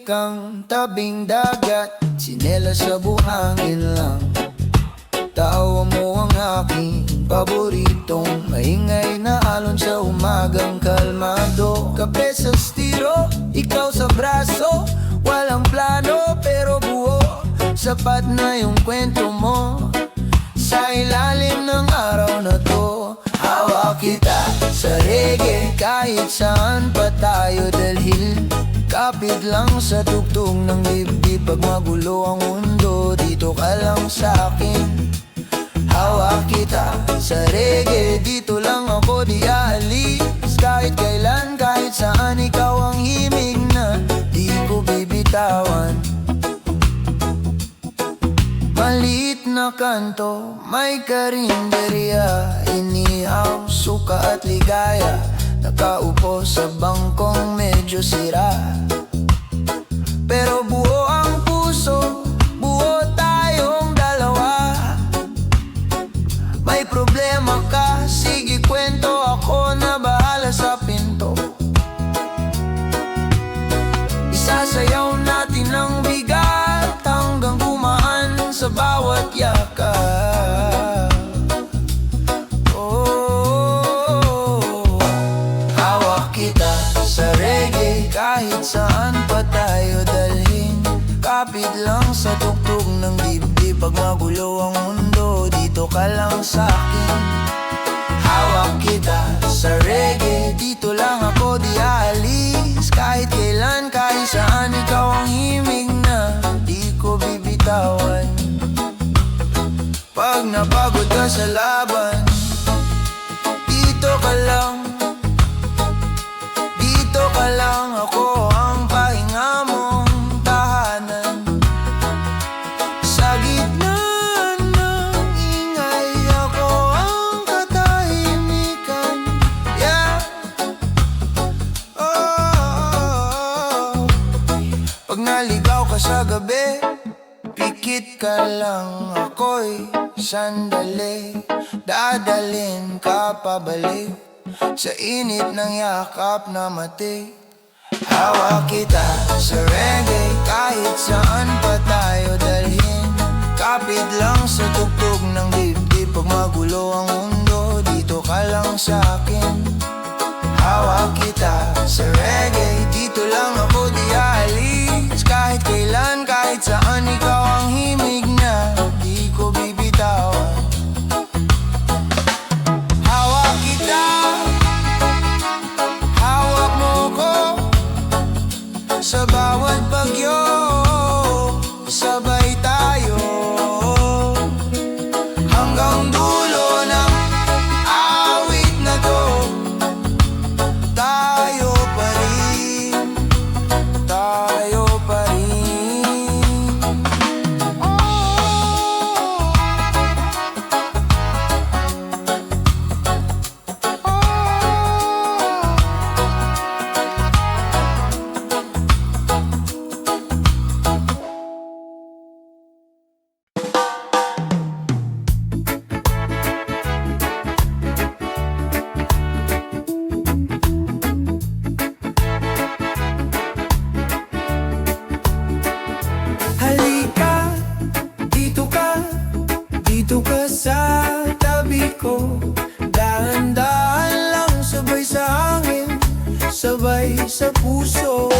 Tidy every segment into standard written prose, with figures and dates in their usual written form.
kang tabing dagat, tsinelas sa buhangin lang. Tawa mo ang aking paboritong maingay na alon sa umagang kalmado. Kape sa stiro, ikaw sa braso, walang plano pero buo. Sapat na yung kwento mo sa ilalim ng araw na to. Hawak kita sa reggae kahit saan pa tayo dalhin. Kapit lang sa tugtog ng dibdib. Pag magulo ang mundo, dito ka lang sa'kin. Hawak kita sa reggae, dito lang ako di aalis. Kahit kailan, kahit saan, ikaw ang himig na di ko bibitawan. Maliit na kanto, may karinderya, inihaw, suka at ligaya. Nakaupo sa bangkong medyo sira, pero buo ang puso, buo tayong dalawa. May problema ka, sige kwento, ako na bahala sa pinto. Isasayaw natin ang bigat hanggang gumaan sa bawat yakap. Hawak kita sa reggae kahit saan pa tayo dalhin. Kapit lang sa tugtog ng dibdib. Pag magulo ang mundo, dito ka lang sa'kin. Hawak kita sa reggae, dito lang ako di aalis. Kahit kailan, kahit saan, ikaw ang himig na di ko bibitawan. Pag napagod ka sa laban, dito ka lang. Dito ka lang, ako ang pahinga mong tahanan. Sa gitna ng ingay, ako ang katahimikan. Yeah. Oh. Pag naligaw ka sa gabi, pikit ka lang, ako'y sandali. Dadalhin ka pabalik sa init ng yakap na matik. Hawak kita sa reggae kahit saan pa tayo dalhin. Kapit lang sa tugtog ng dibdib. Pag magulo ang mundo, dito ka lang sa'kin. Hawak kita sa reggae, dito lang ako di aalis. Kahit kailan, kahit saan, ikaw ang himig na di ko bibitawan. Hawak kita, hawak mo ko sa bawat bagyo, sabay tayo hanggang dulo ng awit na to. Tayo pa rin, tayo pa rin. Halika, dito ka sa tabi ko. Dahan-dahan lang, sabay sa hangin, sabay sa puso.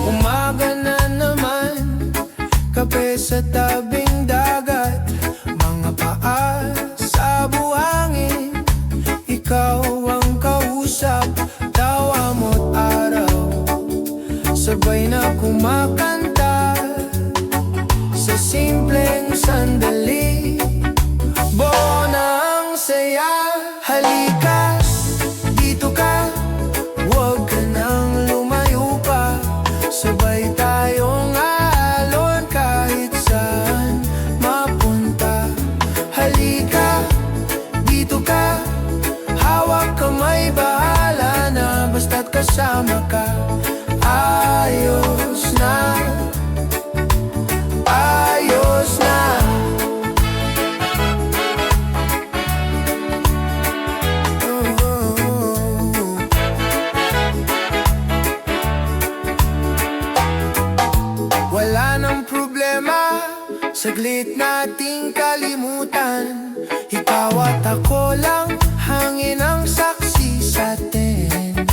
Umaga na naman, kape sa tabing dagat, mga paa sa buhangin. Ikaw ang kausap, tawa mo't araw, sabay na kumakanta sa simpleng sandali. Buo na ang saya. Halika, dito ka, huwag ka nang lumayo pa. Sabay tayong alon kahit saan mapunta. Halika, dito ka, hawak kamay, bahala na basta't kasama ka. Ayos na, ayos na. saglit nating kalimutan. Ikaw at ako lang, hangin ang saksi sa atin.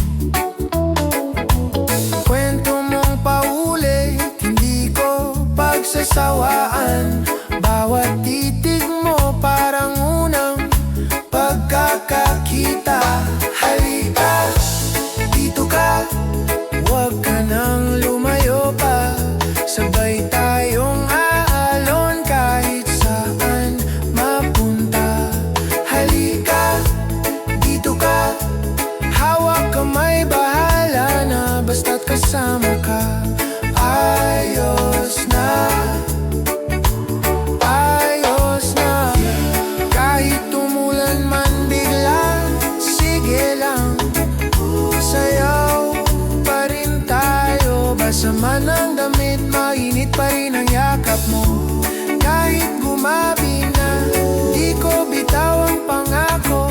Kwento mong paulit, hindi ko pagsasawaan. Bawat titig mo parang unang pagkakakita. Halika, dito ka, huwag ka nang lumayo pa. Sabay tayong aalon kahit saan mapunta. Halika, dito ka, hawak kamay, bahala na basta't kasama ka. Ayos na, ayos na. Kahit tumulan man bigla, sige lang, sayaw pa rin tayo. Basa man ang damit, mainit pa rin ang yakap mo. Kahit gumabi na, di ko bitaw ang pangako.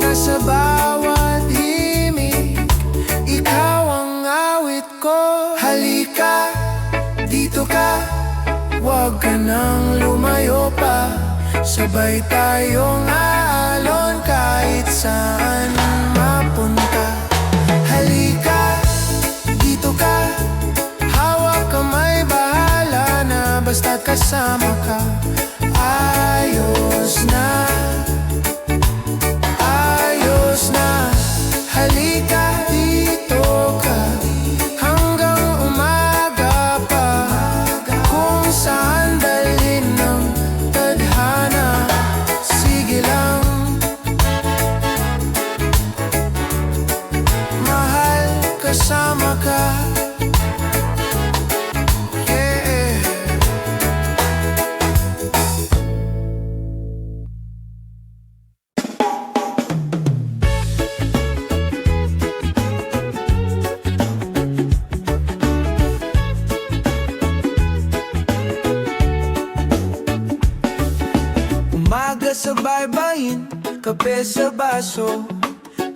Nasa bawat himig, ikaw ang awit ko. Halika, dito ka, huwag ka nang lumayo pa. Sabay tayong aalon kahit saan mapunta. Halika, dito ka, hawak kamay, bahala na basta't kasama ka. Ayos na, ayos na. Halika, dito ka, hanggang umaga pa. Kung saan dalhin ng tadhana, sige lang. Mahal, kasama ka. Yeah. Umaga sa baybayin, kape sa baso,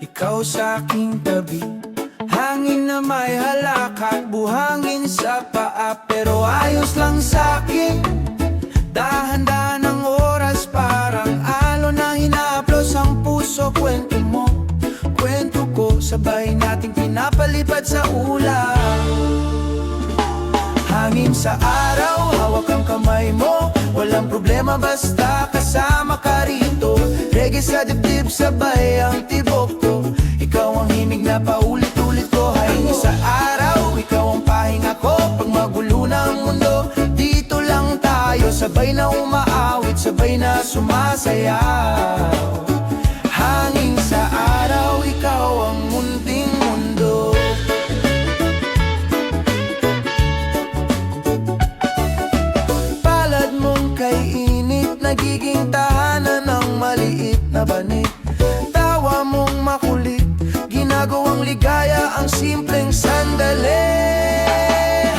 ikaw sa aking tabi. Hangin na may halakak, buhangin sa paa, pero ayos lang sa'kin. Dahan-dahan ang oras, parang alon na hinaplos ang puso. Kwento mo, kwento ko, sabay nating pinapalipad sa ulap. Hangin sa araw, hawak ang kamay mo, walang problema basta kasama ka rito. Reggae sa dibdib, sabay ang tibok ko. Ikaw ang himig na paulit-ulit ko. Hangin sa araw, ikaw ang pahinga ko. Pag magulo na ang mundo, dito lang tayo. Sabay na umaawit, sabay na sumasayaw. Hangin sa araw, ikaw ang munting mundo. Palad mong kay init, nagiging tahanan ng maliit na banig. Tawa mong makulit, ginagawang ligaya ang simpleng sandali.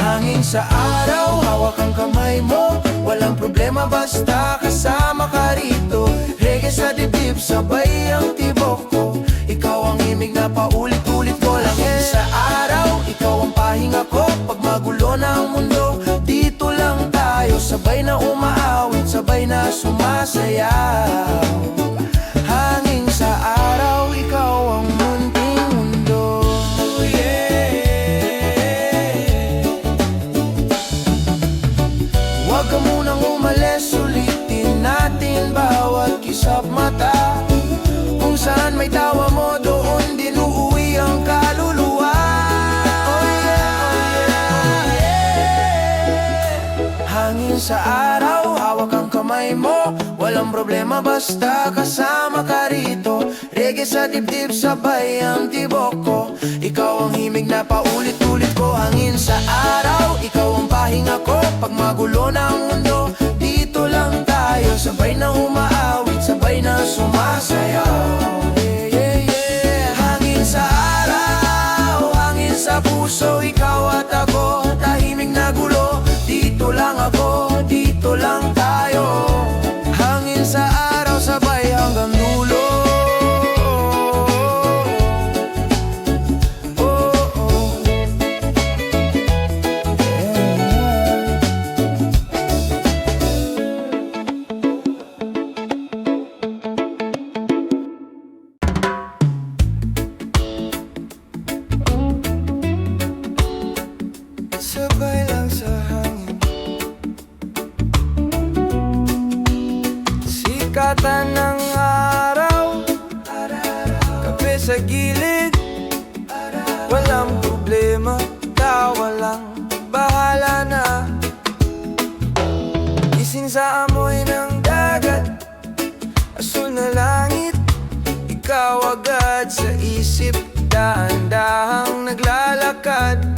Hangin sa araw, hawak ang kamay mo, walang problema basta kasama ka rito. Reggae sa dibdib, sabay ang tibok ko. Ikaw ang himig na paulit-ulit ko. Hangin sa araw, ikaw ang pahinga ko. Pag magulo na ang mundo, dito lang tayo. Sabay na umaawit, sabay na sumasayaw. Hangin sa araw, ikaw ang munting mundo. Yeah. Huwag ka munang umalis, ulitin natin bawat kisap mata. Kung saan may tawa mo, doon din uuwi ang kaluluwa. Oh yeah. Hangin sa araw, hawak ang kamay mo, walang problema basta kasama ka rito. Reggae sa dibdib, sabay ang tibok ko. Ikaw ang himig na paulit-ulit ko. Hangin sa araw, ikaw ang pahinga ko. Pag magulo na ang mundo, dito lang tayo. Sabay na umaawit, sabay na sumasayaw. Yeah, yeah, yeah. Hangin sa araw, hangin sa puso, ikaw at ako. Tahimik na gulo, dito lang ako, dito lang tayo. Hangin sa araw, sabay hanggang dulo. gabay lang sa hangin. Sikatan ng araw, kape sa gilid, walang problema, tawa lang, bahala na. Gising sa amoy ng dagat, asul na langit, ikaw agad sa isip, dahan-dahang naglalakad.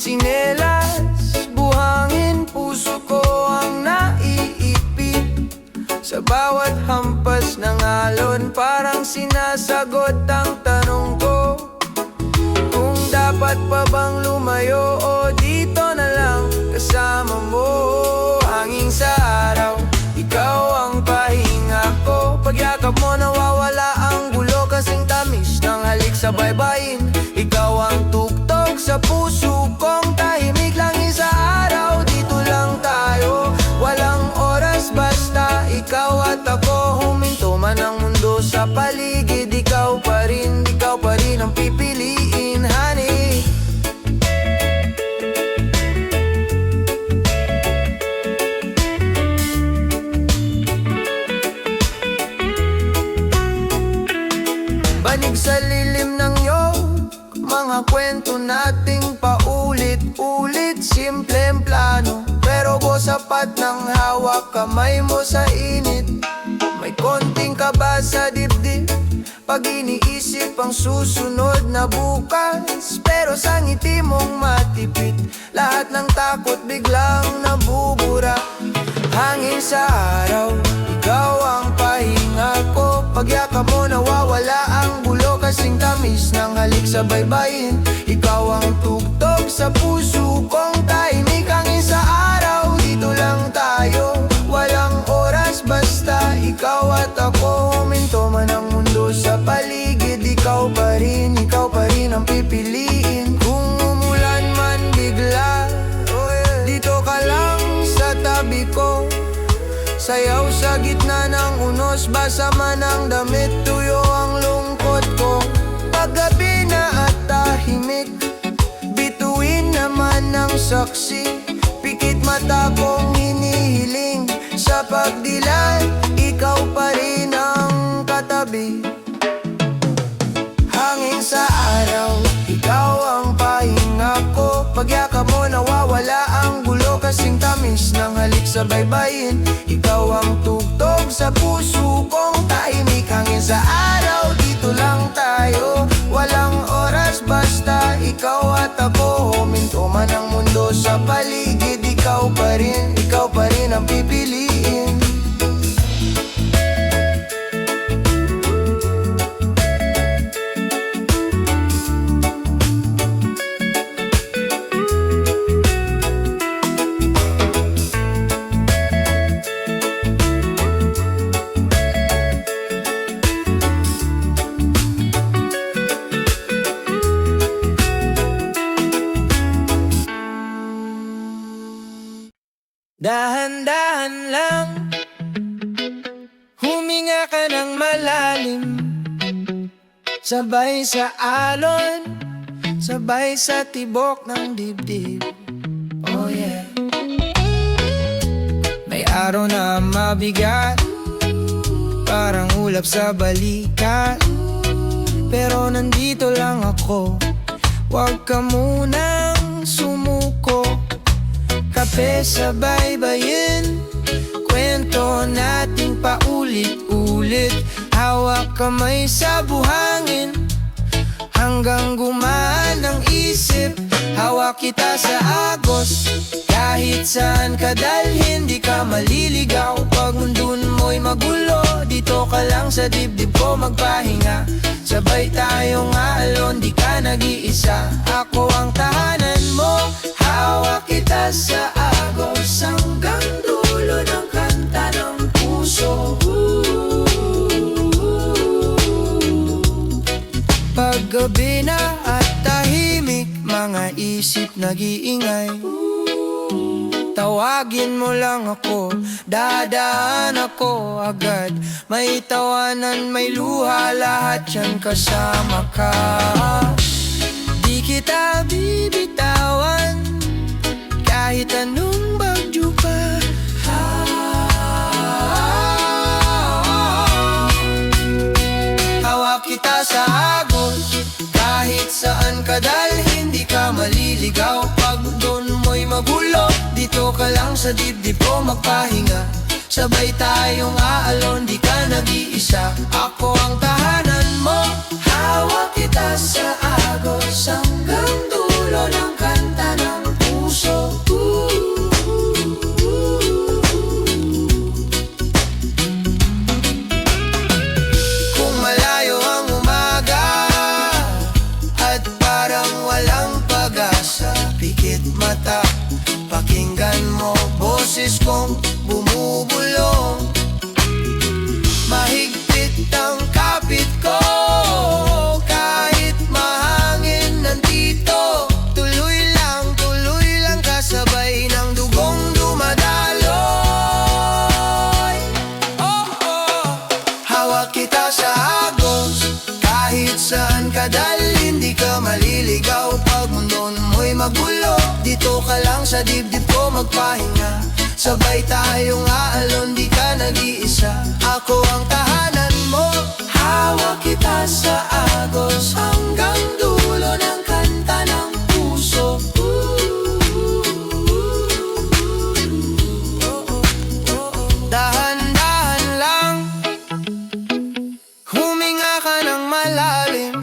Tsinelas, buhangin, puso ko ang naiipit. Sa bawat hampas ng alon, parang sinasagot ang tanong ko, kung dapat pa bang lumayo o dito na lang kasama mo. Hangin sa araw, ikaw ang pahinga ko. Pagyakap mo nawawala ang gulo, kasing tamis ng halik sa baybayin. Ikaw ang tugtog sa puso kong tahimik. Langit sa araw, dito lang tayo, walang oras basta ikaw at ako. Huminto man ang mundo sa paligid, ikaw pa rin ang pipiliin, honey. Banig sa lilim ng iyong mga kwento nating paulit-ulit. Simpleng plano, pero sapat ng hawak kamay mo sa init. May konting kaba sa dibdib pag iniisip ang susunod na bukas, pero sa ngiti mong matipid, lahat ng takot biglang nabubura. Hangin sa araw, ikaw ang pahinga ko. Pagyakap mo nawawala ang gulo, kasing tamis ng halik sa baybayin. Ikaw ang tugtog sa puso kong tahimik. Hangin sa araw, dito lang tayo, walang oras basta ikaw at ako. Huminto man ang mundo sa paligid, ikaw pa rin ang pipiliin. Kung umulan man bigla, dito ka lang sa tabi ko. Sayaw sa gitna ng unos, basa man ang damit, tuyo ang lungkot ko. Paggabi na at tahimik, bituin naman ng saksi. Pikit mata kong hinihiling, sa pagdilat, ikaw pa rin ang katabi. Hangin sa araw, ikaw ang pahinga ko. Pagyakap mo nawawala ang gulo, kasing tamis ng halik sa baybayin. Ikaw ang tugtog sa puso kong tahimik. Hangin sa araw, dito lang tayo, walang oras basta ikaw at ako. Huminto man ang mundo sa paligid, ikaw pa rin ang pipiliin. Dahan-dahan lang, huminga ka ng malalim. Sabay sa alon, sabay sa tibok ng dibdib. Oh yeah. May araw na mabigat, parang ulap sa balikat, pero nandito lang ako, huwag ka munang sumuko. Kape sa baybayin, kwento nating paulit-ulit. Hawak kamay sa buhangin, hanggang gumaan ang isip. Hawak kita sa agos, kahit saan ka dalhin, di ka maliligaw. Pag mundo mo'y magulo, dito ka lang sa dibdib ko magpahinga. Sabay tayong alon, di ka nag-iisa. Ako ang tahanan mo, hawak kita sa agos, hanggang dulo ng kanta ng puso. Paggabi na at tahimik, mga isip nag-iingay. Tawagin mo lang ako, dadaan ako agad. May tawanan, may luha, lahat yan kasama ka. Di kita bibitawan magulo. Dito ka lang sa dibdib ko magpahinga, sabay tayong aalon, di ka nag-iisa. Ako ang tahanan mo, hawak kita sa agos hanggang dulo ng kanta ng puso. Kung malayo ang umaga at parang walang pag-asa, pikit mata, pakinggan mo boses kong bumubulong. Mahigpit ang kapit ko, kahit mahangin nandito. Tuloy lang kasabay ng dugong dumadaloy. Oh, oh. Hawak kita sa agos, kahit saan ka dalhin, di ka maliligaw pag mundo mo'y magulo. Dito ka lang sa dibdib ko magpahinga, sabay tayong aalon, di ka nag-iisa. Ako ang tahanan mo, hawak kita sa agos hanggang dulo ng kanta ng puso. Dahan-dahan lang, huminga ka ng malalim.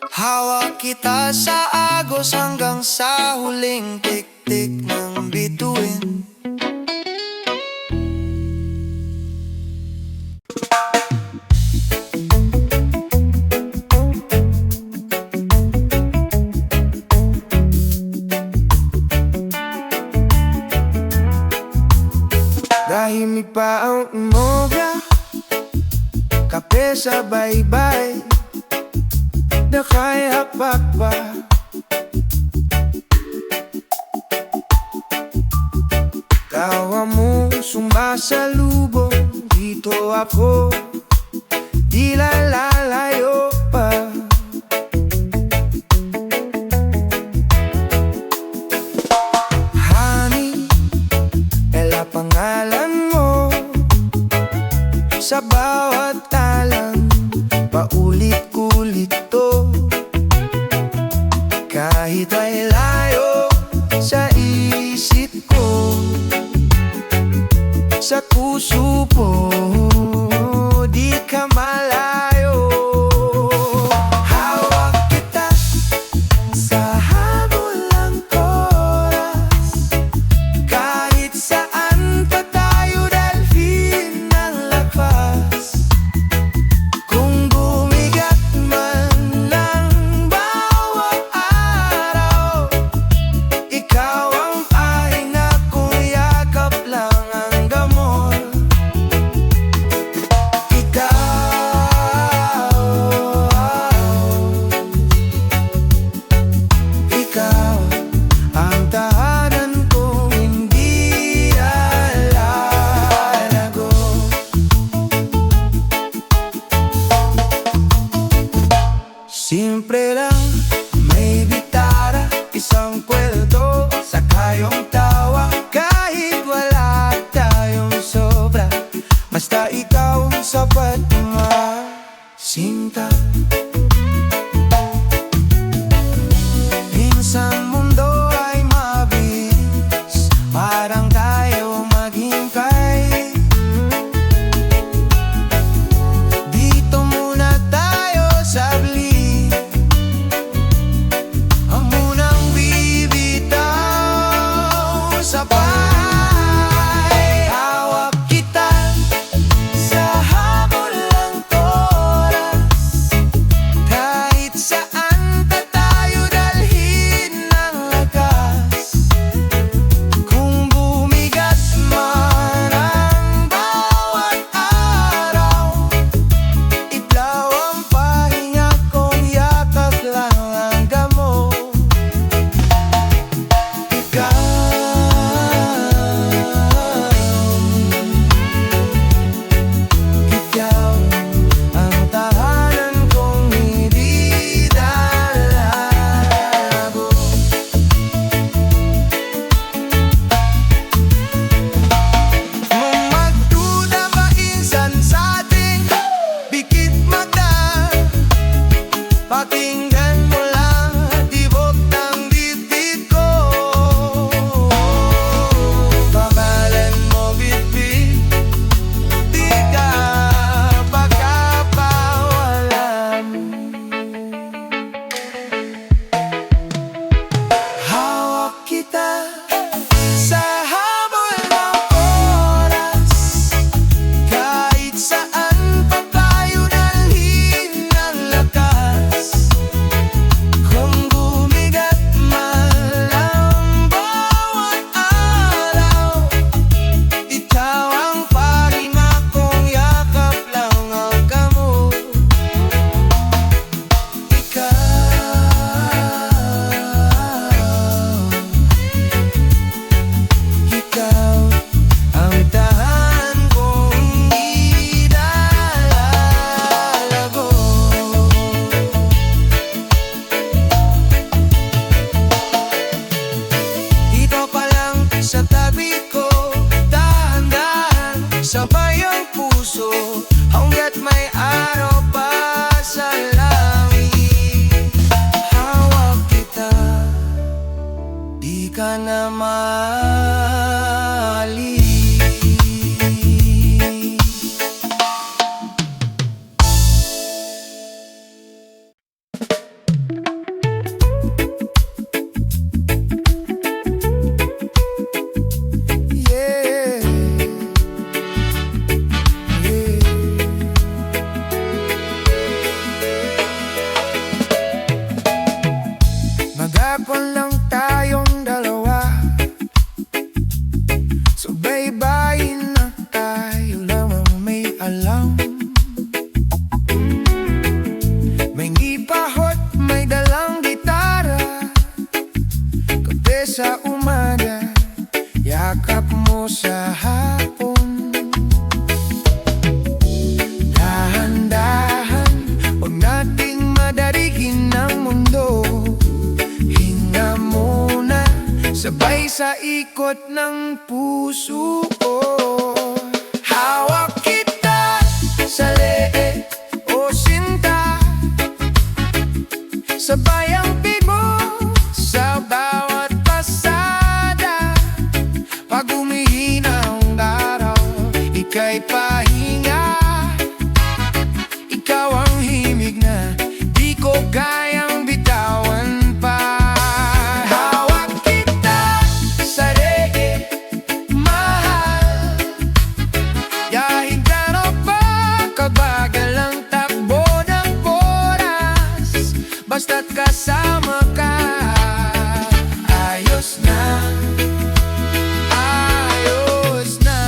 Hawak kita sa agos hanggang sa huling tik-tik ng bituin. Tahimik pa ang umoga, kape sa baybay, nakay hakbak pa. Tawa mo sumasalubong, dito ako, di lalayo pa. Honey, ela pangalan mo, sa bawat talang paulit-ulit to. Kahit ay layo sa isip ko, sa puso po, di ka malayo. Hawak kita sa habol ng oras, kahit saan pa tayo dalhin ng lakas. Kung bumigat man lang bawat araw, ikaw ang pahinga kong yakap lang ang gamot. Ikaw ang tahanan kong hindi alalago. Simple lang, may bitara, isang kwento, saka yung tawa. Kahit wala tayong sobra, basta ikaw ang sapat na sinta. Minsan mundo ay mabilis, parang tayo maghintay. Dito muna tayo saglit, ang munang bibig sa tabi ko, dahan-dahan, sabay ang puso, hanggat may araw pa sa langit. Hawak kita, di ka na maalis. Maghapon lang tayong dalawa, subaybayin na tayo lamang may alam. May ngipahot, may dalang gitara, kape sa umaga, yakap mo sa hapon. Dahan-dahan, huwag nating madarigin ang mundo. Sabay sa ikot ng puso ko, hawak kita sa leeg o sinta, sabay ang bigo sa bawat pasada. Pag umihina ang araw, ika'y pahinga, ikaw ang himig na di ko kayang bitawan pa. Basta't kasama ka, ayos na, ayos na.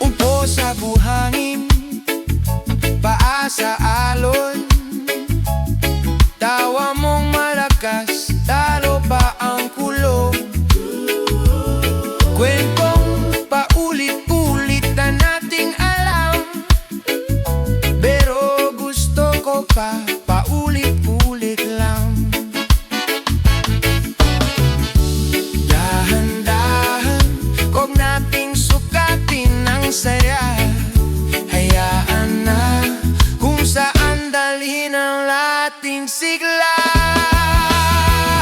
Upo sa buhangin, paa sa alon, tawa mong malakas, talo pa ang kulog. Kwentong paulit-ulit na nating alam, pero gusto ko pa paulit-ulit lang. Dahan-dahan, huwag nating sukatin ang saya. Hayaan na kung saan dalhin ang ating sigla.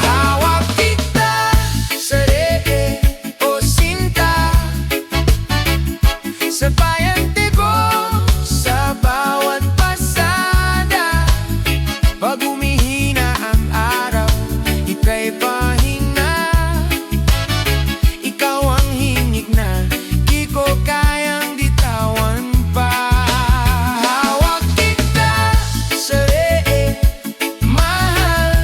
Hawak kita sa leeg o sinta, sabay ang tigo sa bawat pasada. Pag umihina ang araw, ika'y pahinga, ikaw ang hingig na di ko kayang bitawan pa. Hawak kita sa leeg, mahal,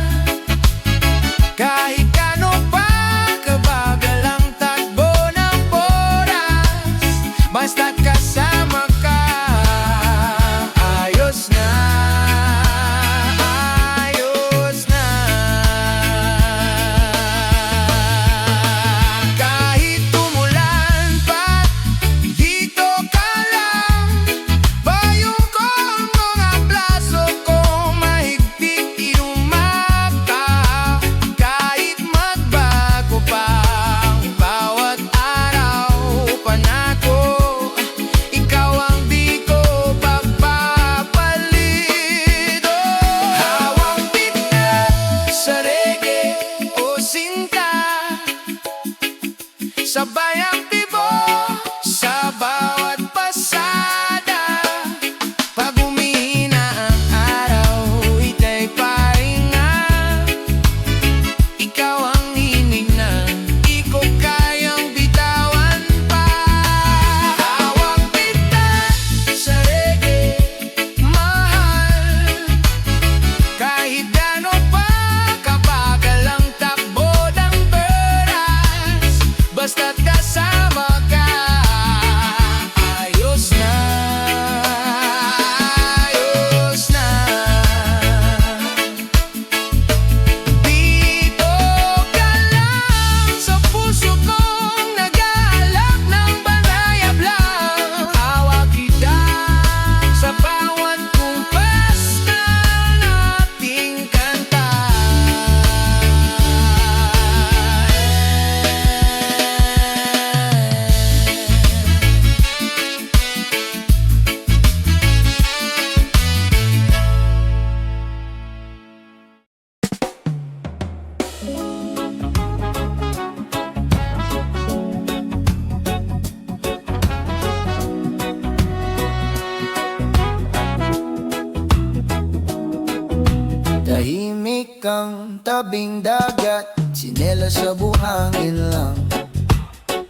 Tahimik kang tabing dagat, tsinelas sa buhangin lang.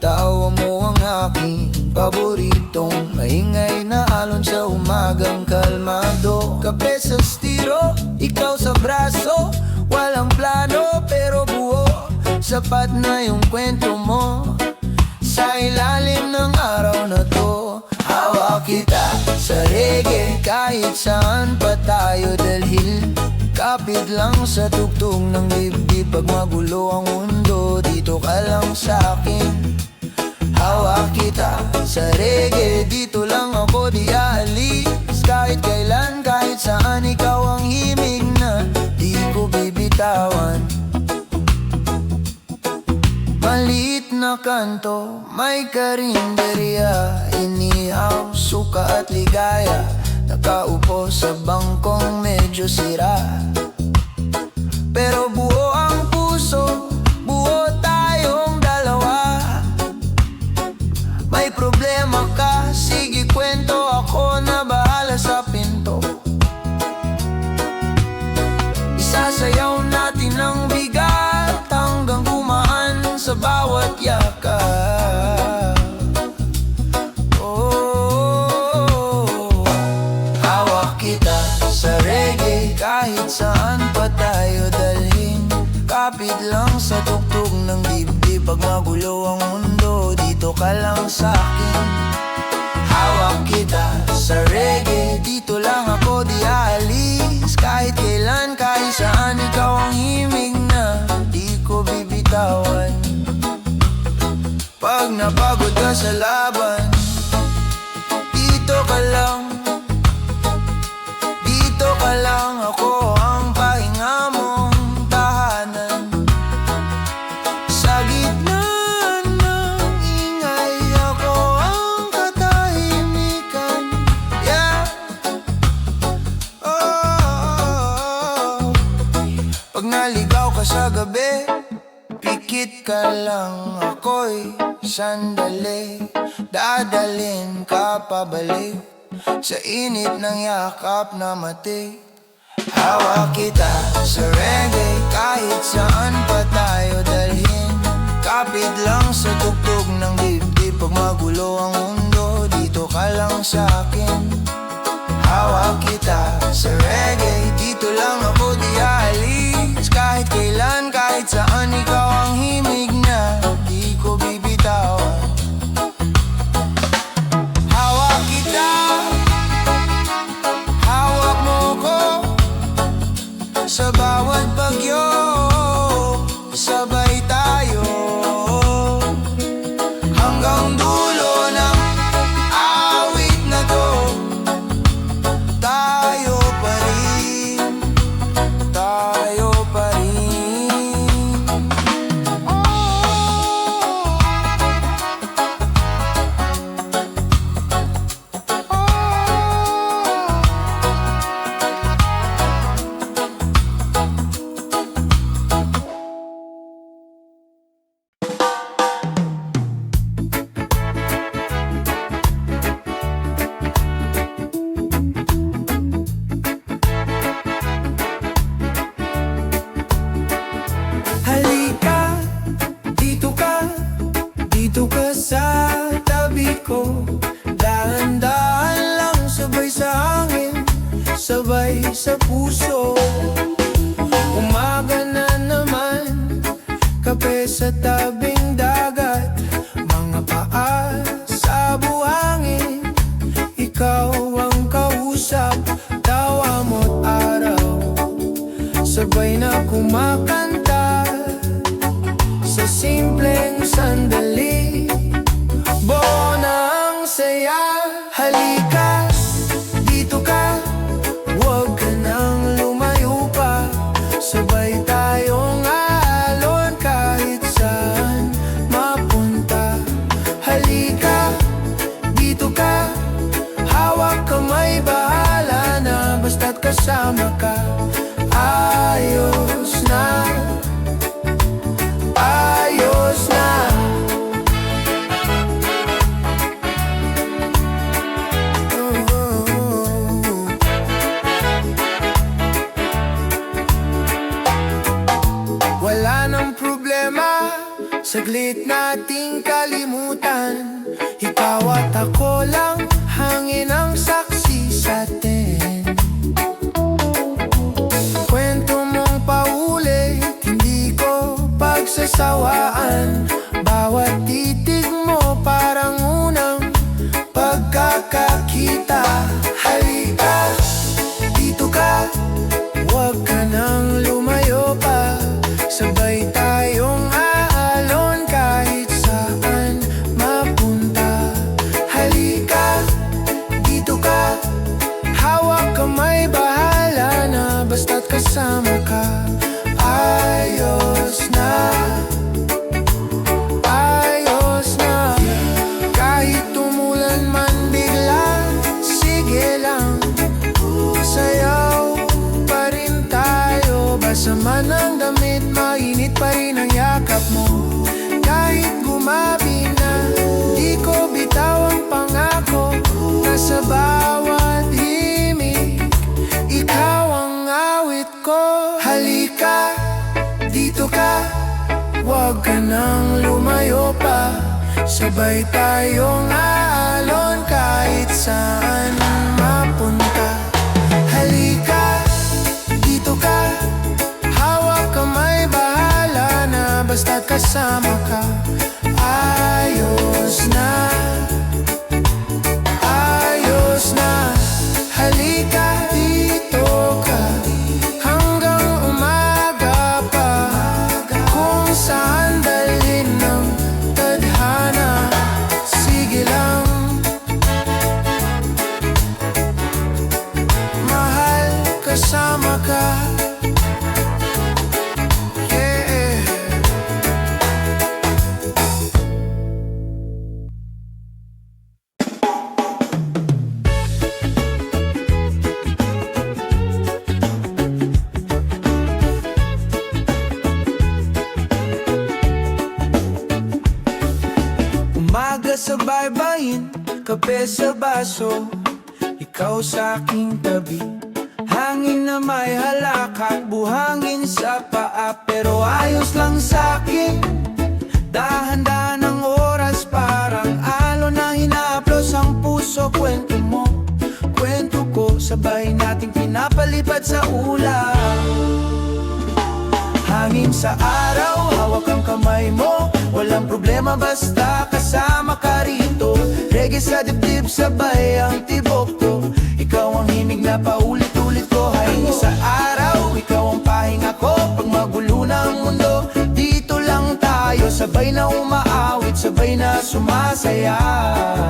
Tawa mo ang aking paboritong maingay na alon sa umagang kalmado. Kape sa stiro, ikaw sa braso, walang plano pero buo. Sapat na yung kwento mo sa ilalim ng araw na to. Hawak kita sa reggae kahit saan pa tayo dalhin. Kapit lang sa tugtog ng dibdib. Pag magulo ang mundo, dito ka lang sa'kin. Hawak kita sa reggae, dito lang ako di aalis. Kahit kailan, kahit saan, ikaw ang himig na di ko bibitawan. Maliit na kanto, may karinderya, inihaw, suka at ligaya. Nakaupo sa bangkong medyo sira, pero buo ang puso, buo tayong dalawa. May problema ka, sige kwento, ako na bahala sa pinto. Isasayaw natin ang bigat hanggang gumaan sa bawat yakap. Hawak kita sa reggae kahit saan pa tayo dalhin. Kapit lang sa tugtog ng dibdib. Pag magulo ang mundo, dito ka lang sa'kin. Hawak kita sa reggae, dito lang ako di aalis. Kahit kailan, kahit saan, ikaw ang himig na di ko bibitawan. Pag napagod ka sa laban, dito ka lang. Dito ka lang, ako ang pahinga mong tahanan. Sa gitna ng ingay, ako ang katahimikan. Yeah. Oh. Pag naligaw ka sa gabi, pikit ka lang, ako'y sandali. Dadalhin ka pabalik sa init ng yakap na matik. Hawak kita sa reggae kahit saan pa tayo dalhin. Kapit lang sa tugtog ng dibdib. Pag magulo ang mundo, dito ka lang sa'kin. Hawak kita sa reggae, dito lang ako di aalis. Kahit kailan, kahit saan, ikaw ang himig na di ko bibitawan. Hawak kita, hawak mo ko sa bawat bagyo, sabay tayo hanggang dulo ng awit na to. Tayo pa rin, tayo pa rin. Halika, dito ka sa tabi ko. Dahan-dahan lang, sabay sa hangin, sabay sa puso. Umaga na naman, kape sa tabing dagat, mga paa sa buhangin. Ikaw ang kausap, tawa mo't araw, sabay na kumakanta sa simpleng sandali. Buo na ang saya. Halika, dito ka, huwag ka nang lumayo pa. Sabay tayong alon kahit saan mapunta. Halika, dito ka, hawak kamay, bahala na basta't kasama ka. Ayos na, ayos na. Saglit nating kalimutan, ikaw at ako lang, hangin ang saksi sa atin. Kwento mong paulit, hindi ko pagsasawaan. Bawat titig mo parang unang pagkakakita. Halika, dito ka, huwag ka nang lumayo pa. Sabay tayong aalon kahit saan mapunta. Halika, dito ka, hawak kamay, bahala na basta't kasama ka. Ayos na, ayos na. Kahit tumulan man bigla, sige lang, sayaw pa rin tayo. Basa man ang damit, mainit pa rin ang yakap mo. Kahit gumabi na, di ko bitaw ang pangako na sa bawat himig, ikaw ang awit ko. Halika, dito ka, huwag ka nang lumayo pa. Sabay tayong aalon kahit saan mapunta. Halika, dito ka, hawak kamay, bahala na basta't kasama ka. Ayos na, ayos na. Halika, dito ka, hanggang umaga pa. Kung saan dalhin ng tadhana, sige lang, mahal, kasama ka. Yeah. Umaga sa baybayin, kape sa baso, ikaw sa aking tabi. Hangin na may halakak, buhangin sa paa, pero ayos lang sa'kin. Dahan-dahan ang oras, parang alon na hinaplos ang puso. Kwento mo, kwento ko, sabay nating pinapalipad sa ulap. Hangin sa araw, hawak ang kamay mo, walang problema basta kasama ka rito. Reggae sa dibdib, sabay ang tibok ko. Ikaw ang himig na paulit-ulit ko. Hangin sa araw, ikaw ang pahinga ko. Pag magulo na ang mundo, dito lang tayo. Sabay na umaawit, sabay na sumasayaw.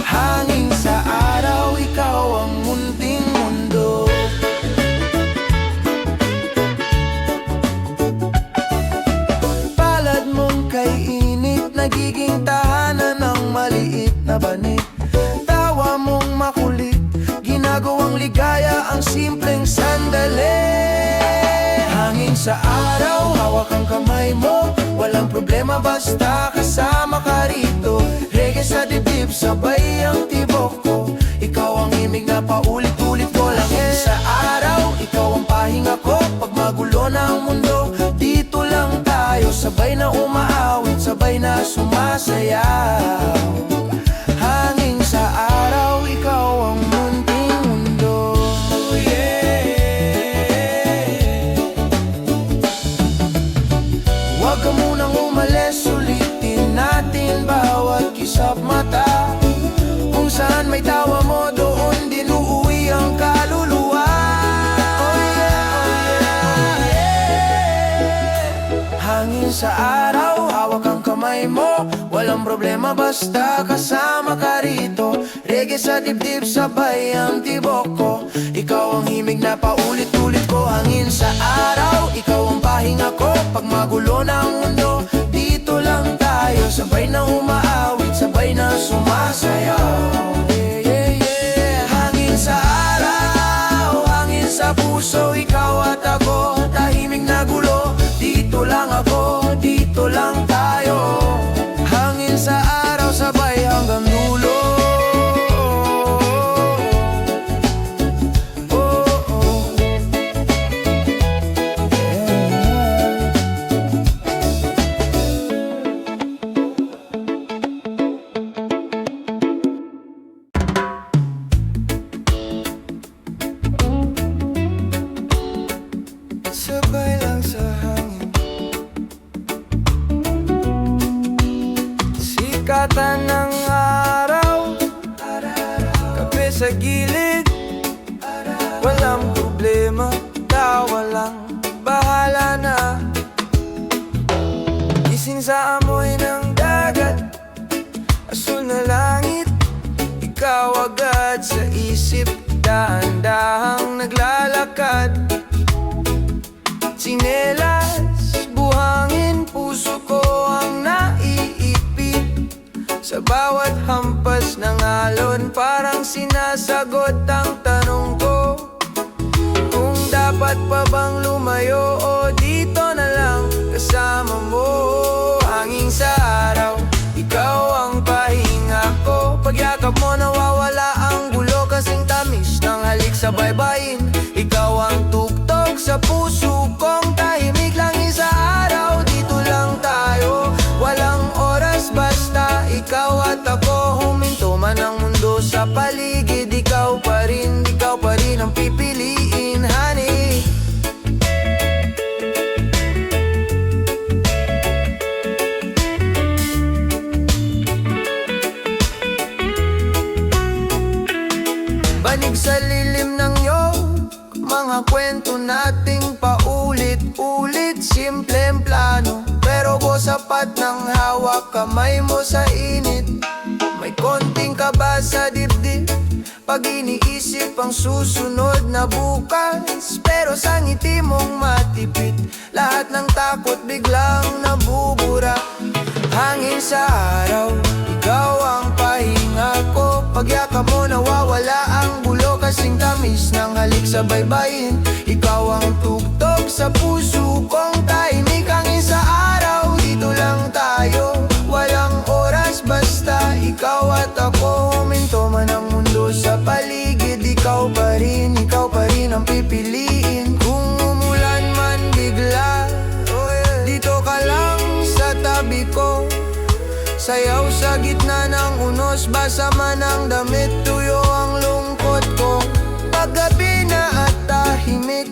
Hangin sa araw, ikaw ang munting mundo. Palad mong kay init, nagiging tahanan ng maliit na banig. Tawa mong makulit, ginagawang ligaya ang simpleng sandali. Hangin sa araw, hawak ang kamay mo, walang problema basta kasama ka rito. Reggae sa dibdib, sabay ang tibok ko. Ikaw ang himig na paulit-ulit ko. Hangin sa araw, ikaw ang pahinga ko. Pag magulo na ang mundo, dito lang tayo. Sabay na umaawit, sabay na sumasayaw. Hangin sa araw, ikaw ang munting mundo. Yeah. Huwag ka munang umalis, ulitin natin bawat kisap mata. Kung saan may tawa mo, doon din uuwi ang kaluluwa. Oh yeah. Hangin sa araw, hawak ang kamay mo, walang problema basta kasama ka rito. Reggae sa dibdib, sabay ang tibok ko. Ikaw ang himig na paulit-ulit ko. Hangin sa araw, ikaw ang pahinga ko. Pag magulo na ang mundo, dito lang tayo. Sabay na umaawit, sabay na sumasayaw. Yeah, yeah, yeah. Hangin sa araw, hangin sa puso, ikaw at ako. Tahimik na gulo, dito lang ako, dito lang tayo. Hangin sa araw, sabay hanggang dulo. sabay lang sa hangin. Sikatan ng araw, kape sa gilid, walang problema, tawa lang, bahala na. Gising sa amoy ng dagat, asul na langit, ikaw agad sa isip, dahan-dahang naglalakad. Tsinelas, buhangin, puso ko ang naiipit. Sa bawat hampas ng alon, parang sinasagot ang tanong ko, kung dapat pa bang lumayo o dito na lang kasama mo. Hangin sa araw, ikaw ang pahinga ko. Pagyakap mo nawawala ang gulo, kasing tamis ng halik sa baybayin. Ikaw ang tugtog sa puso kong tahimik lang sa araw. Dito lang tayo, walang oras, basta ikaw at ako. Huminto man ang mundo sa paligid, ikaw pa rin ang pipiliin, honey. Banig sa lilim ng iyong mga kwento nating paulit-ulit. Simpleng plano, pero ko sapat ng hawak kamay mo sa init. May konting kaba sa dibdib pag iniisip ang susunod na bukas, pero sa ngiti mong matipid, lahat ng takot biglang nabubura. Hangin sa araw, ikaw ang pahinga ko. Pagyakap mo nawawala ang gulo, kasing tamis ng halik sa baybayin. Ikaw ang tugtog sa puso kong tahimik. Hangin sa araw, dito lang tayo, walang oras, basta ikaw at ako. Huminto man ang mundo sa paligid, ikaw pa rin ang pipiliin. Kung umulan man bigla, dito ka lang sa tabi ko. Sayaw sa gitna ng unos, basa man ang damit, tuyo ang lungkot ko. Paggabi na at tahimik,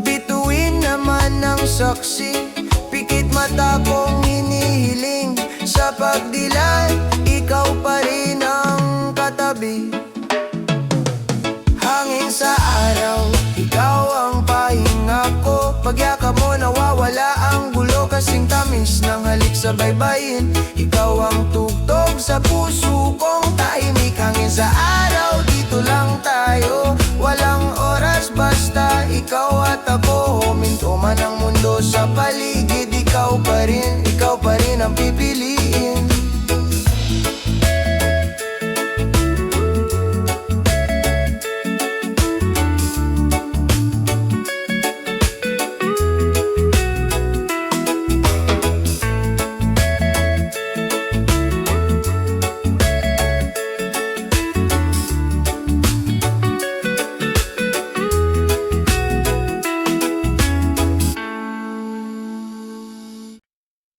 bituin naman ng saksi. Pikit mata kong hinihiling, sa pagdilat, ikaw pa rin ang katabi. Hangin sa araw, ikaw ang pahinga ko. Pagyakap mo nawawala ang gulo, kasing tamis ng halik sa baybayin. Ikaw ang tugtog sa puso kong tahimik. Hangin sa araw, dito lang tayo, walang oras, basta ikaw at ako. Huminto man ang mundo sa paligid, ikaw pa rin ang pipiliin.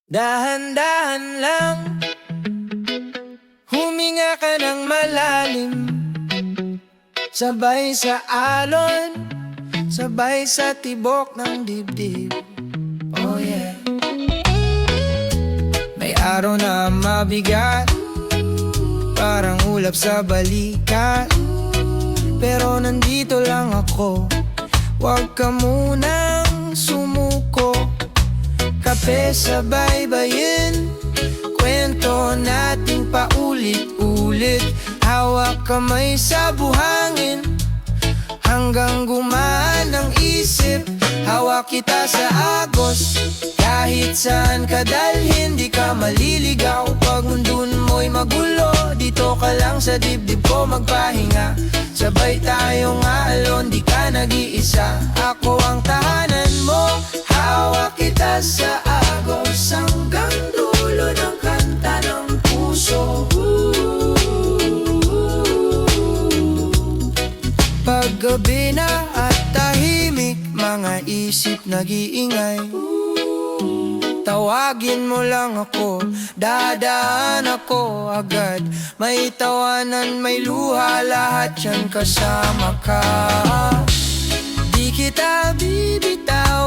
Dahan-dahan lang, huminga ka ng malalim. Sabay sa alon, sabay sa tibok ng dibdib. Oh yeah. May araw na mabigat, parang ulap sa balikat, pero nandito lang ako, huwag ka munang sumuko. Kape sa baybayin, kwento nating paulit-ulit. Hawak kamay sa buhangin, hanggang gumaan ang isip. Hawak kita sa agos, kahit saan ka dalhin, di ka maliligaw. Pag mundo mo'y magulo, dito ka lang sa dibdib ko magpahinga. Sabay tayong alon, di ka nag-iisa. Ako ang tahanan mo, hawak kita sa agos, hanggang dulo ng kanta ng puso. Paggabi na at tahimik, mga isip nag-iingay. Tawagin mo lang ako, dadaan ako agad. May tawanan, may luha, lahat yan kasama ka. Di kita bibitaw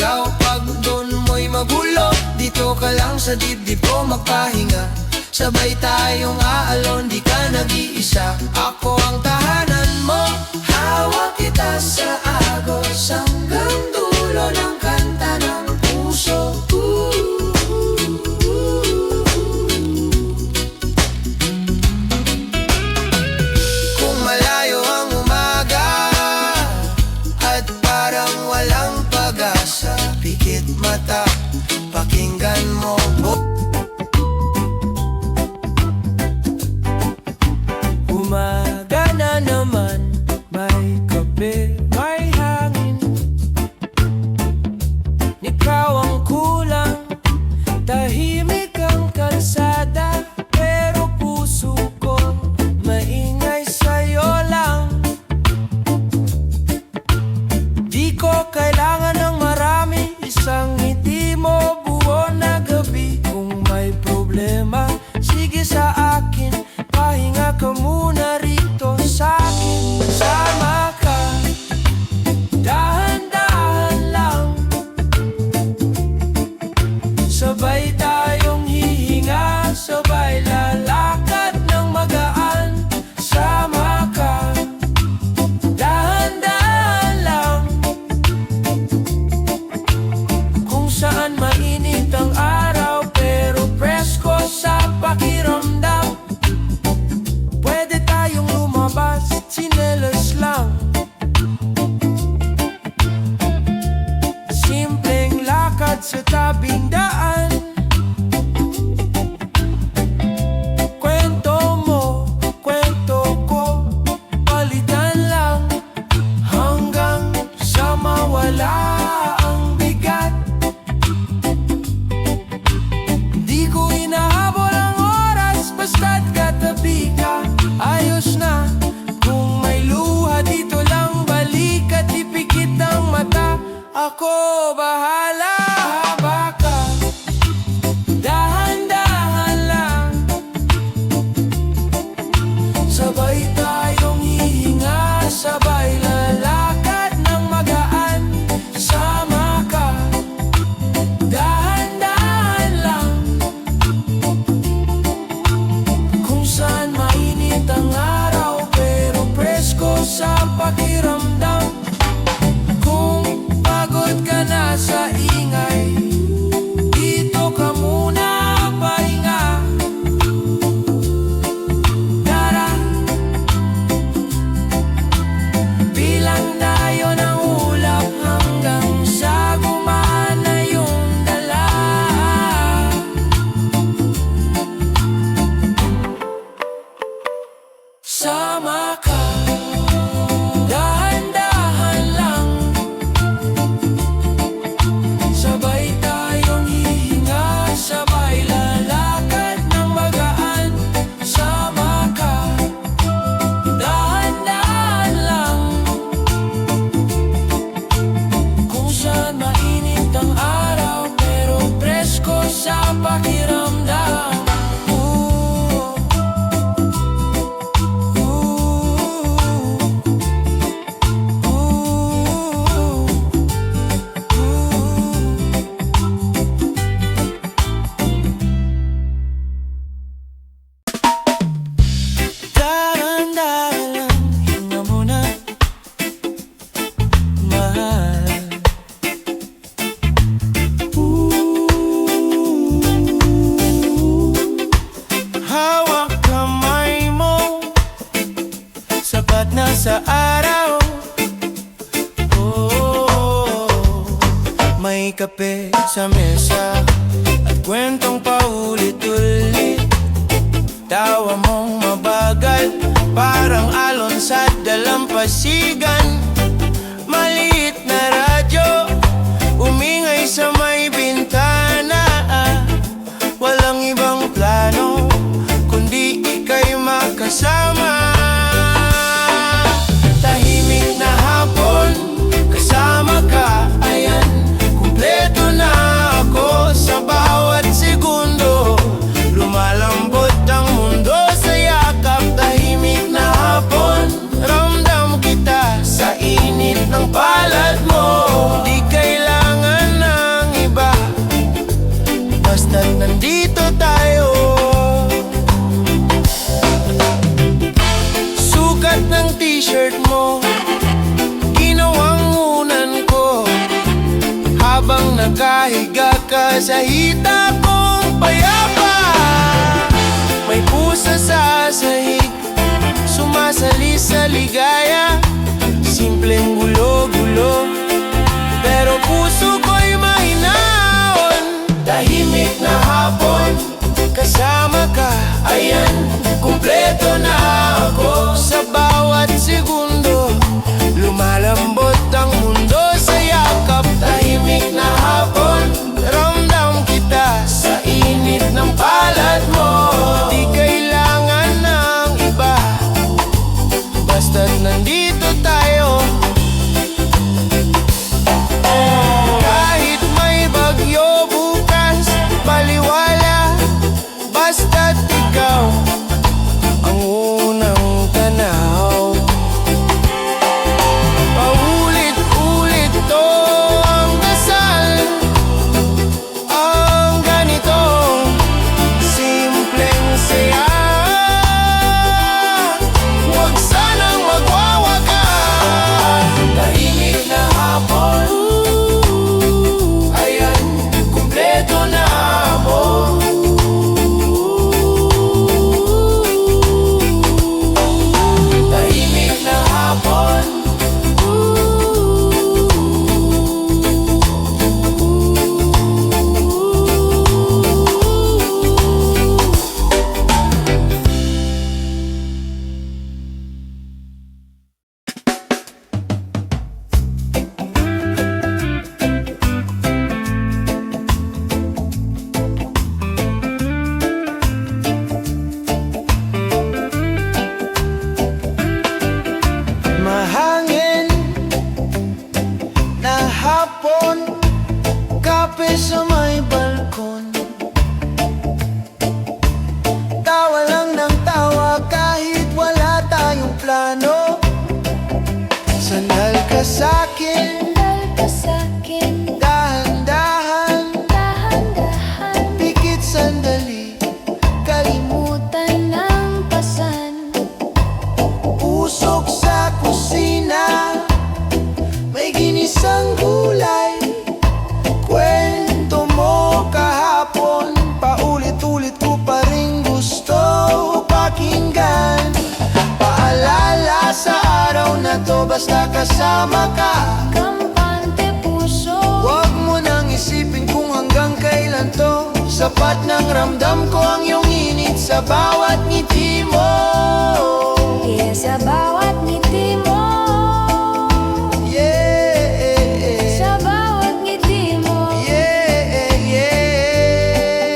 ikaw pag doon mo'y magulo. Dito ka lang sa dibdib ko magpahinga, sabay tayong aalon, di ka nag-iisa. Ako ang tahanan mo, hawak kita sa agos hanggang dulo ng kanta ng puso. Kung malayo ang umaga at parang walang pag-asa, pikit mata, pakinggan mo. Umaga na naman, may kape, may hangin. Ikaw ang kulang, tahimik ang kalsada, pero puso ko maingay sa'yo lang. Di ko kailangan ng marami, isang ngiti mo buo na gabi. Kung may problema, sige sa akin, pahinga ka muna rito sa'kin. Sama ka, dahan-dahan lang, sabay tayong hihinga, sabay lalakad ng magaan. Sama ka, dahan-dahan lang, kung saan mainit ang araw pero presko sa pakiramdam. Pwede tayong lumabas, tsinelas lang, simpleng lakad sa tabing daan. Kwento mo, kwento ko, palitan lang, hanggang sa mawala ang bigat. Di ko hinahabol ang oras, basta't katabi ka, ayos na. Kung may luha dito lang, balik at ipikit ang mata. Ako bahala, haba ka, dahan-dahan lang, sabay tayong hihinga, sabay lalakad ng magaan. Sama ka, dahan-dahan lang, kung saan mainit ang araw pero presko sa pakiramdam. Kung pagod ka na sa ingay, dito ka muna pahinga. Tara, bilang tayo ng ulap hanggang sa gumana yung dala. Sama ka, dahan-dahan lang, sabay tayong hihinga, sabay lalakad ng magaan. Sama ka, dahan-dahan lang, kung saan mainit ang araw pero presko sa pakiramdam. Dahan-dahan lang, hinga muna, mahal. Hawak kamay mo, sapat na sa araw. May kape sa mesa at kwentong paulit-ulit. Tawa mong mabagal, parang alon sa dalampasigan. Maliit na radyo, umingay sa may bintana. Walang ibang plano, kundi ika'y makasama. Tahimik na hapon, kasama ka, ayan, kumpleto na ako sa bawat segundo. Lumalambot ang mundo sa yakap, tahimik na hapon, ramdam kita sa iyo. nakahiga ka sa hita kong payapa. May pusa sa sahig, sumasali sa ligaya. Simpleng gulo-gulo, pero puso ko'y mahinaon. Tahimik na hapon, kasama ka, ayan, kumpleto na ako. Sa bawat segundo, lumalambot ang mundo sa yakap. Tahimik na hapon, ramdam kita sa init ng palad mo. Di kailangan ng iba, basta't nandito tayo. Kahit may bagyo bukas, baliwala, basta't ikaw ang unang tanaw. Paulit-ulit to ang dasal, ang ganitong simpleng saya. Huwag sanang magwawakas. Tahimik na hapon, ayan, kumpleto na ako. Tahimik na hapon, mahangin na hapon, kape sa may balkon. Tawa lang ng tawa kahit wala tayong plano. Sandal ka sa'kin, Sandal ka sa'kin, dahan-dahan, dahan-dahan, pikit sandali. kalimutan ng pasan. Usok sa kusina, may ginisang gulay. Kwento mo kahapon, paulit-ulit ko pa rin gusto pakinggan. Paalala sa araw na to, basta kasama ka. Kampante puso, Huwag mo nang isipin kung hanggang kailan to. Sapat ng ramdam ko ang iyong init sa bawat ngiti mo. yeah, sa bawat ngiti mo, Yeah, sa bawat ngiti mo. yeah, yeah.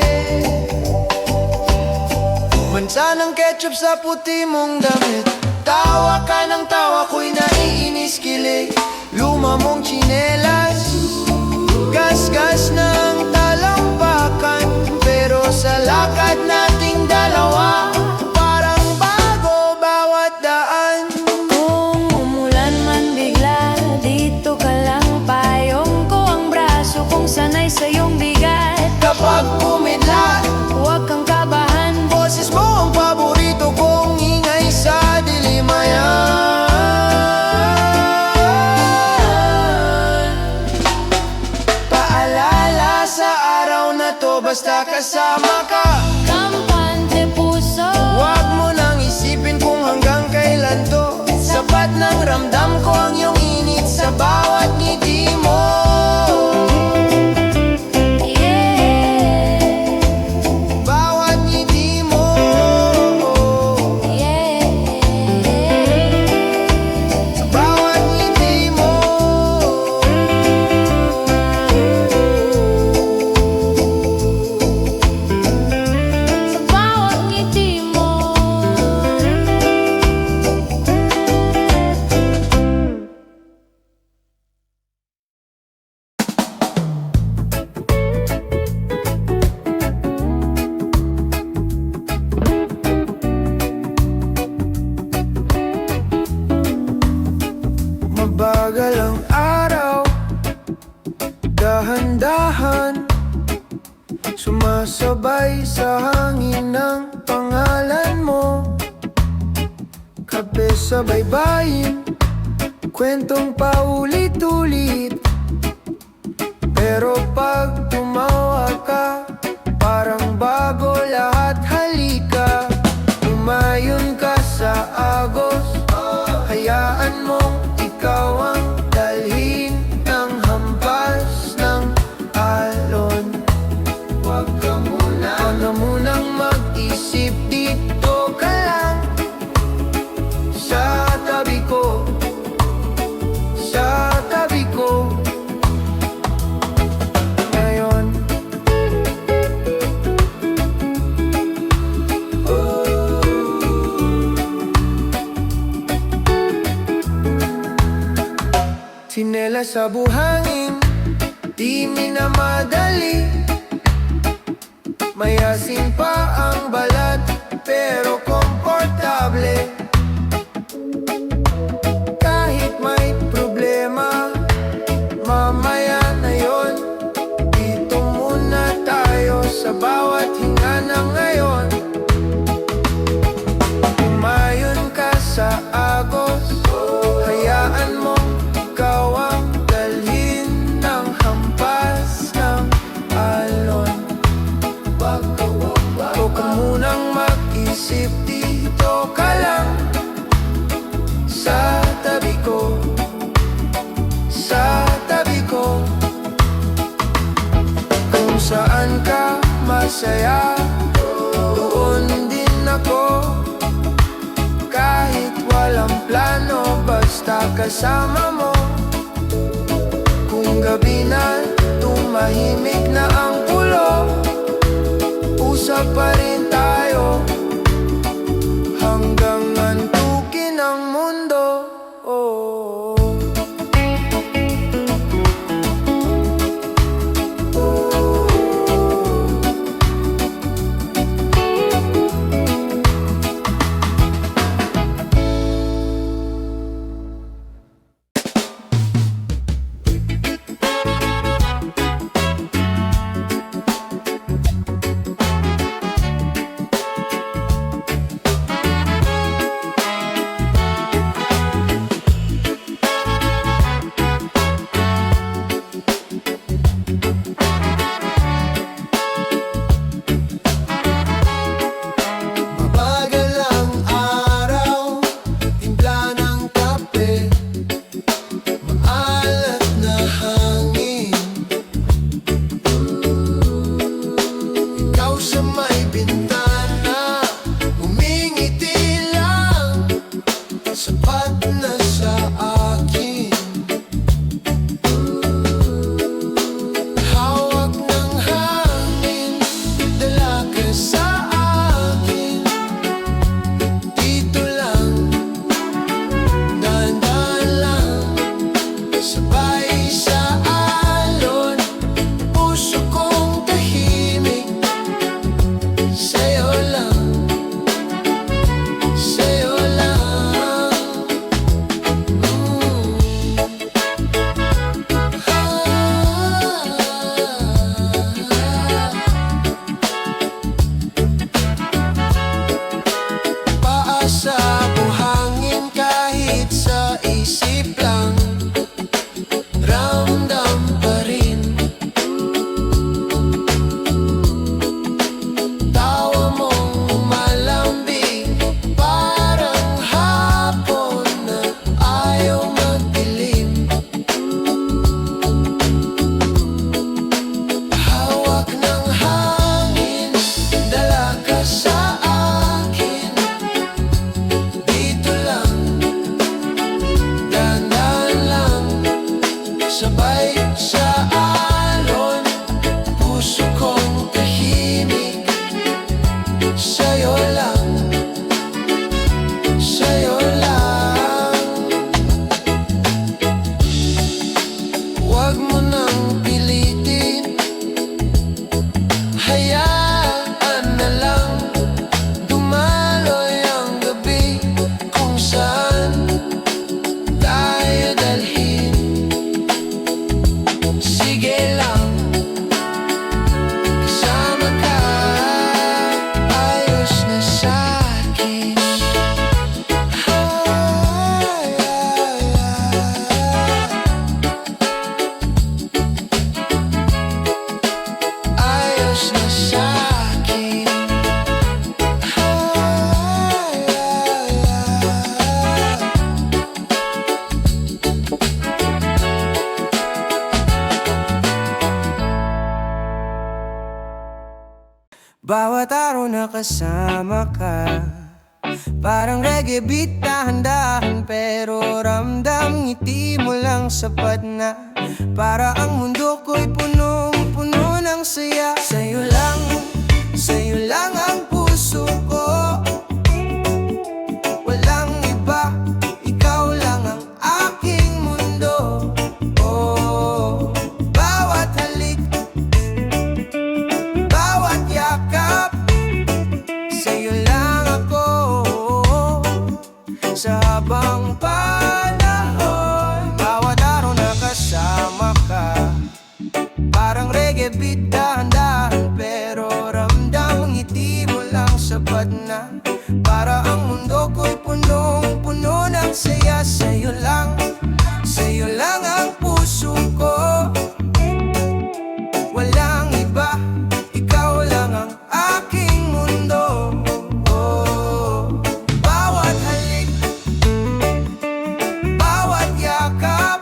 Mansa ng ketchup sa puti mong damit. Tawa ka ng tawa, ko'y naiinis kilig. Luma mong tsinelas, gas-gas ng talampakan. Pero sa lakad nating dalawa, parang bago bawat daan. Kung umulan man bigla, dito ka lang. Payong ko ang braso kung sanay sa iyong bigat. Kapag umidlat, Huwag kang kabahan, boses mo ang paborito kong ingay sa dilimayan. Paalala sa araw na to, basta kasama ka. kampante puso. Huwag mo nang isipin kung hanggang kailan to. Sapat ng ramdam ko ang iyong init sa bawat ngiti mo. Yeah, Bawat ngiti mo. yeah. Bawat ngiti mo. Sa bawat ngiti mo. Mabagal ang araw, dahan-dahan, sumasabay sa hangin ng pangalan mo. Kape sa baybayin, kwentong paulit-ulit, Pero pag tumawa ka, parang bago lahat. Halika, umayon ka sa agos. Hayaan mong ikaw ang dalhin ng hampas ng alon. Huwag ka munang mag-isip, dito ka lang sa tabi ko, sa tabi ko ngayon. Tsinelas sa buhangin, di minamadali. May asin pa ang balat, pero komportable. Kahit may problema, mamaya na yon. Dito muna tayo sa bawat hinga na ngayon. Umayon ka sa agos. Hayaan mong ikaw ang dalhin ng hampas ng alon. Huwag ka munang mag-isip, dito ka lang sa tabi ko, sa tabi ko. Kung saan ka masaya, doon din ako. Kahit walang plano, basta kasama mo. Kung gabi na, tumahimik na ang ulo, usap pa rin tayo hanggang antukin ang mundo. Bawat araw na kasama ka, parang reggae beat dahan-dahan, pero ramdam ngiti mo lang sapat na para ang mundo ko'y punong-puno ng saya. Sa'yo lang ang puso ko, walang iba, ikaw lang ang aking mundo. Oh, bawat halik, bawat yakap, sa'yo lang ako. Sa habang panahon, bawat araw na kasama ka, parang reggae beat dahan-dahan, pero ramdam ngiti mo lang sapat na para ang mundo ko'y punong-puno ng saya. Sa'yo lang ang puso ko, walang iba, ikaw lang ang aking mundo. Oh, bawat halik, bawat yakap,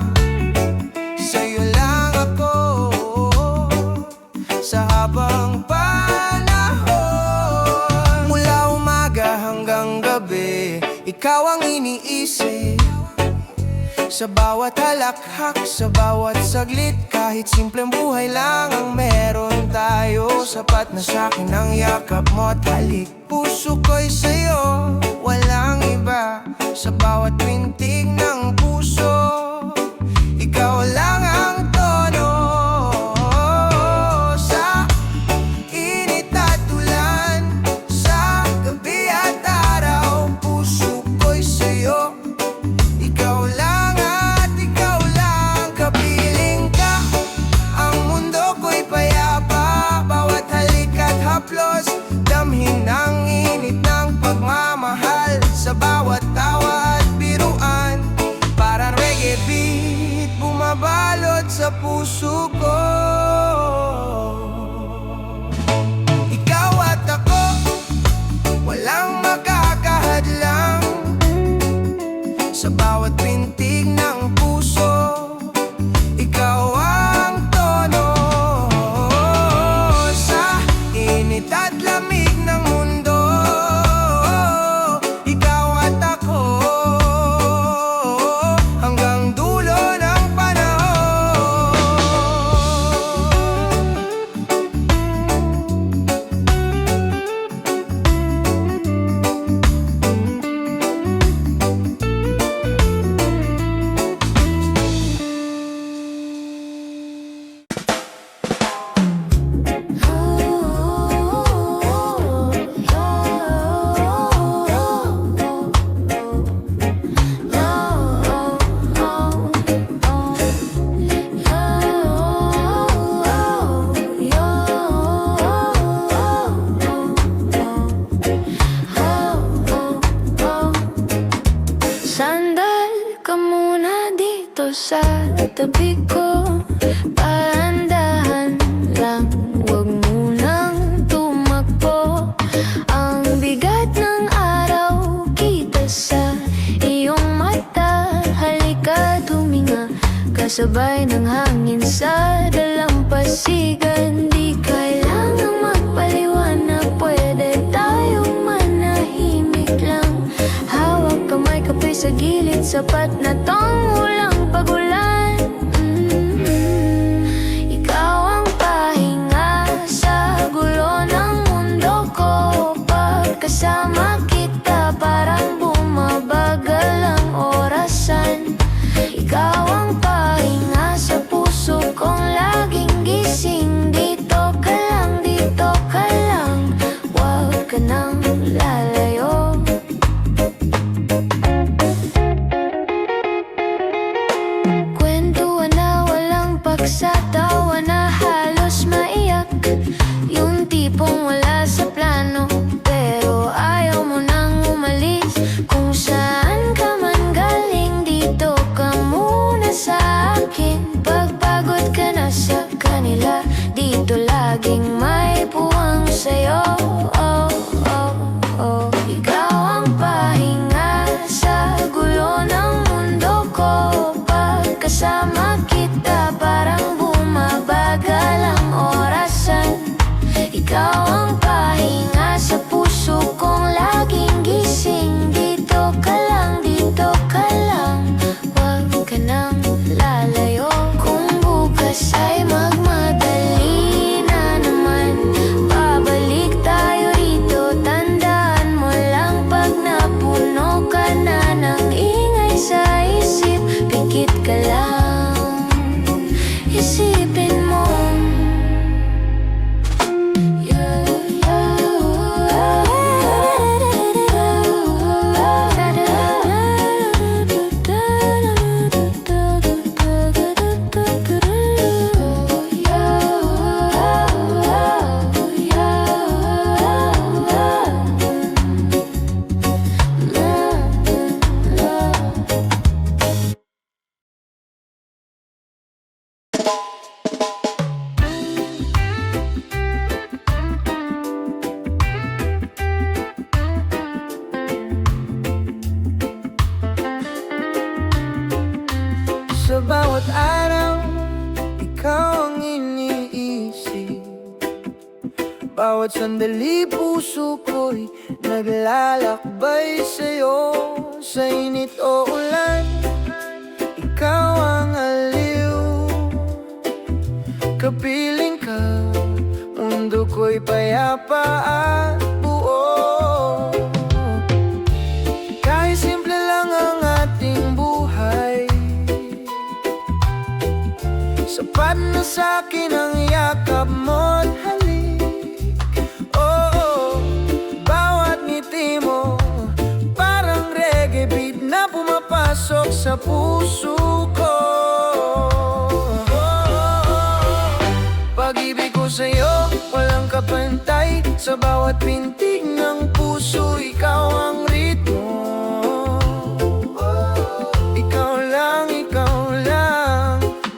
sa'yo lang ako. Sa habang panahon, mula umaga hanggang gabi, ikaw ang iniisip. Sa bawat halakhak, sa bawat saglit, kahit simpleng buhay lang ang meron tayo, sapat na sa'kin ang yakap mo at halik. Puso ko'y sa'yo, walang iba. Sa bawat pintig ng puso, ikaw lang ang tono. Sa init at ulan, sa gabi at araw, puso ko'y sa'yo, ikaw lang. Kapiling ka, ang mundo ko'y payapa. Bawat halik at haplos, damhin ang init ng pagmamahal. Sa bawat tawa at biruan, parang reggae beat bumabalot sa puso ko. Ikaw at ako, walang makakahadlang. Sa bawat pintig ng puso, ikaw ang tono. Sa init at lamig ng mundo, ikaw at ako, hanggang dulo ng panahon. Sandal ka muna dito sa tabi ko, paandahan lang, huwag munang tumakbo. Ang bigat ng araw kita sa iyong mata, halika't huminga, kasabay ng hangin sa dalampasigan. Di kailangang magpaliwanag, pwede tayong manahimik lang. Hawak kamay, kape sa gilid, sapat na tong ulang pagulan. Ikaw ang pahinga sa gulo ng mundo ko. Pagkasama kita, parang bumabagal ang orasan. Ikaw ang pahinga sa puso kong laging gising. Dito ka lang, huwag ka nang lalayo. Kwentuhan na walang pagsatawa, na halos maiyak. Yung tipong wala sa plano, pero ayaw mo nang umalis. Kung saan ka man galing, dito ka muna sa akin. Pagpagod ka na sa kanila, dito laging may puwang sa'yo. Oh, oh, oh. Ikaw ang pahinga sa gulo ng mundo ko. Pagkasama kita, parang bumabagal ang orasan. Ikaw ang Bawat sandali puso ko'y naglalakbay sa'yo. Sa init o ulan, ikaw ang aliw. Kapiling ka, mundo ko'y payapa at buo. Kahit simple lang ang ating buhay, sapat na sa'kin ang yakap mo't halik. Oh, bawat ngiti mo parang reggae beat na pumapasok sa puso ko. Pag-ibig ko sa'yo, walang kapantay. Sa bawat pintig ng puso, ikaw ang ritmo. Ikaw lang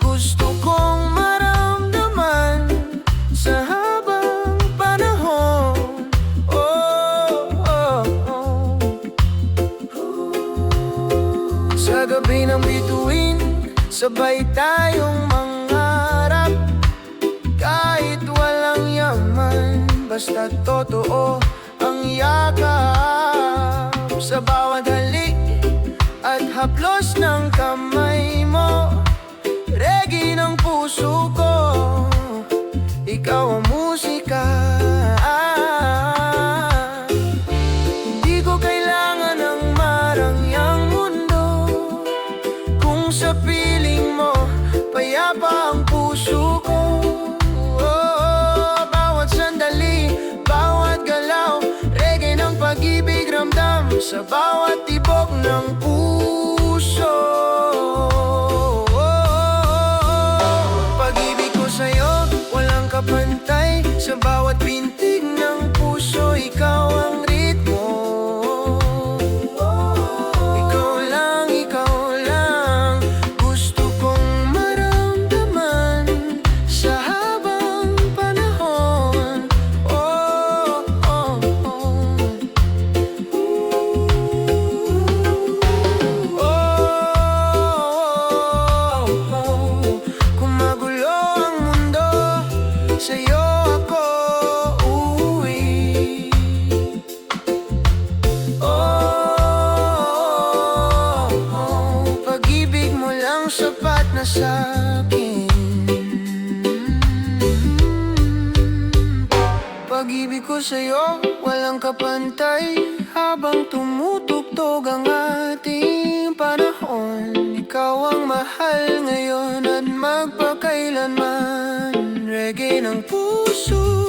gusto kong maramdaman sa habang panahon. Sa gabi ng bituin, sabay tayong mangarap. Kahit walang yaman, basta totoo ang yakap. Sa bawat halik at haplos ng kamay mo, reggae ng puso ko, ikaw ang musika. Hindi ko kailangan ng marangyang mundo, kung sa piling mo payapa ang puso ko. Bawat sandali, bawat galaw, reggae ng pag-ibig ramdam sa bawat tibok ng puso. Pag-ibig ko sa'yo, walang kapantay. Sa bawat pintig ng puso, ikaw ang ritmo. Ikaw lang gusto kong maramdaman sa habang panahon. Kung magulo ang mundo, sa'yo ako uuwi. Pag-ibig mo lang sapat na sa'kin. Pag-ibig ko sa'yo, walang kapantay. Habang tumutugtog ang ating panahon, ikaw ang mahal ngayon at magpakailanman. Reggae ng puso.